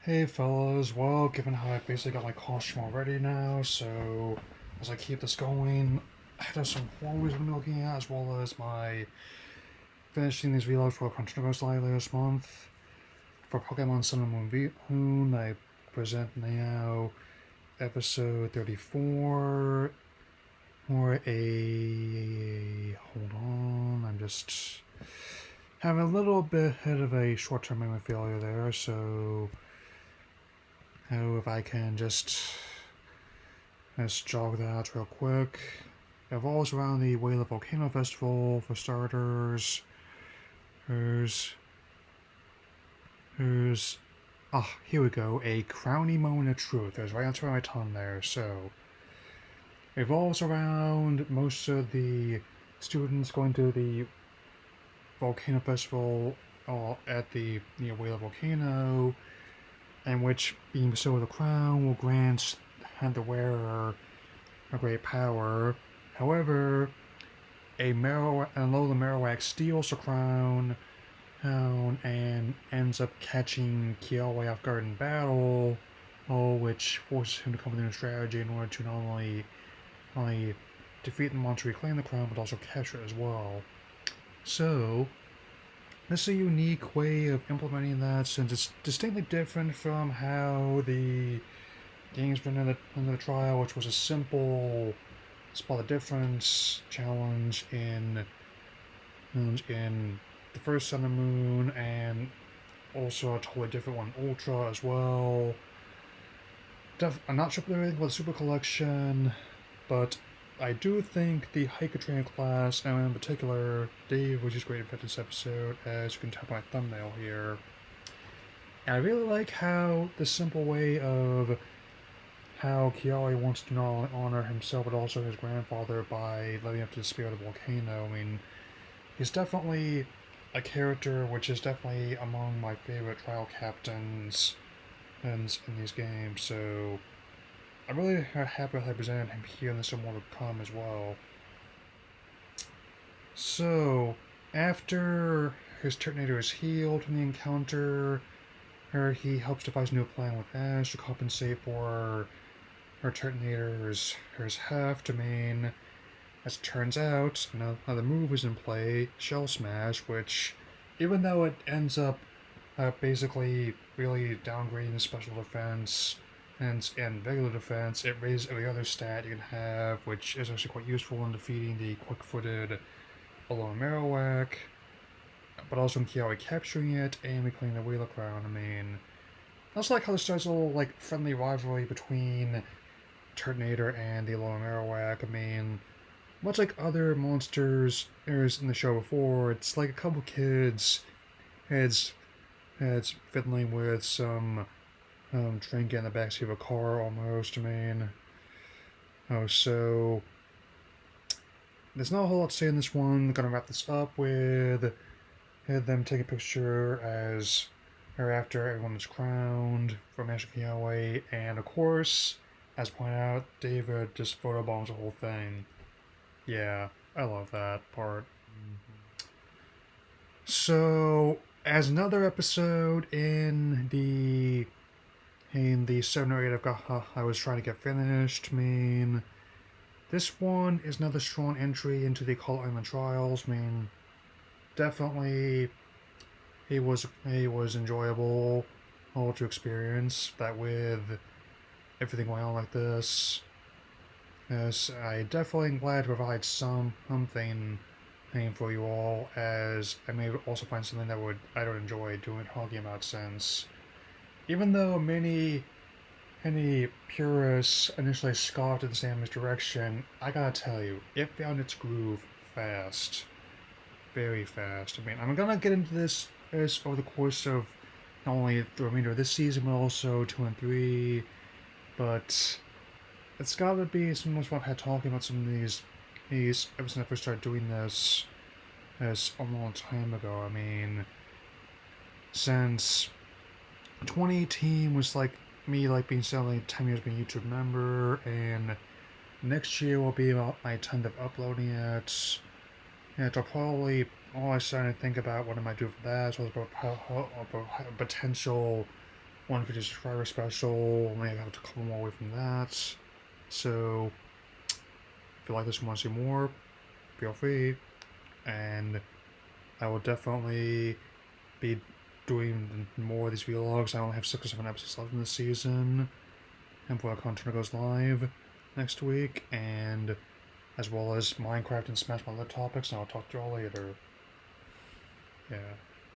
Hey fellas, well, given how I basically got my costume already now, so as I keep this going, I have some hobbies I'm looking at, as well as my finishing these vlogs for Continuous later this month. For Pokemon Sun and Moon, I present now episode 34, or hold on, I'm just having a little bit of a short-term memory failure there, so if I can just let's jog that out real quick. It revolves around the Whale Volcano Festival, for starters. Here's here we go. A crowning moment of truth. There's right onto my tongue there. So, it revolves around most of the students going to the volcano festival at the Whale Volcano, in which being bestowed with a crown will grant the wearer a great power. However, a Alola Marowak steals the crown and ends up catching Kiawe off guard in battle, which forces him to come up with a new strategy in order to not only defeat the monster, reclaim the crown, but also capture it as well. So, this is a unique way of implementing that, since it's distinctly different from how the game's been in the trial, which was a simple spot the difference challenge in the first Sun and Moon, and also a totally different one, Ultra, as well. I'm not sure about everything about the Super Collection, but I do think the Hiker Trainer class, and in particular Dave, was just great in this episode, as you can tell by my thumbnail here. And I really like how the simple way of how Kiawe wants to not only honor himself but also his grandfather by living up to the spirit of the volcano. I mean, he's definitely a character which is definitely among my favorite trial captains in these games, so I'm really happy that I presented him here in this and more to come as well. So, after his Turtonator is healed from the encounter, he helps devise a new plan with Ash to compensate for her Turtonator's heft. I mean, as it turns out, another move is in play, Shell Smash, which, even though it ends up basically really downgrading the special defense and regular defense, it raises every other stat you can have, which is actually quite useful in defeating the quick-footed Alolan Marowak, but also in Kiawe capturing it and reclaiming the Wheeler Crown. I mean, I also like how there starts a little friendly rivalry between Turtonator and the Alolan Marowak. I mean, much like other monsters there's in the show before, it's like a couple kids heads fiddling with some trinket in the backseat of a car almost. I mean, so there's not a whole lot to say in this one. I'm gonna wrap this up with them taking a picture after everyone is crowned for Magic Kiawe, and of course, as pointed out, David just photobombs the whole thing. Yeah, I love that part. So, as another episode in the 7 or 8 I was trying to get finished, I mean, this one is another strong entry into the Akala Island trials. I mean, definitely it was enjoyable to experience that with everything going on like this. Yes, I definitely am glad to provide something for you all, as I may also find something that I would enjoy talking about, since even though many purists initially scoffed at the Samus direction, I gotta tell you, it found its groove fast. Very fast. I mean, I'm gonna get into this over the course of not only the remainder of this season, but also 2 and 3, but it's gotta be some much fun I've had talking about some of these ever since I first started doing this a long time ago. I mean, since 2018 was me being 10 years being a YouTube member, and next year will be about my 10th of uploading it. And I'll probably starting to think about what I might do for that, as well as about potential 150 subscriber special. Maybe have a couple more away from that. So, if you like this and want to see more, feel free. And I will definitely be doing more of these vlogs. I only have 6 or 7 episodes left in this season. And before the content goes live next week. And as well as Minecraft and Smash my other topics. And I'll talk to you all later. Yeah.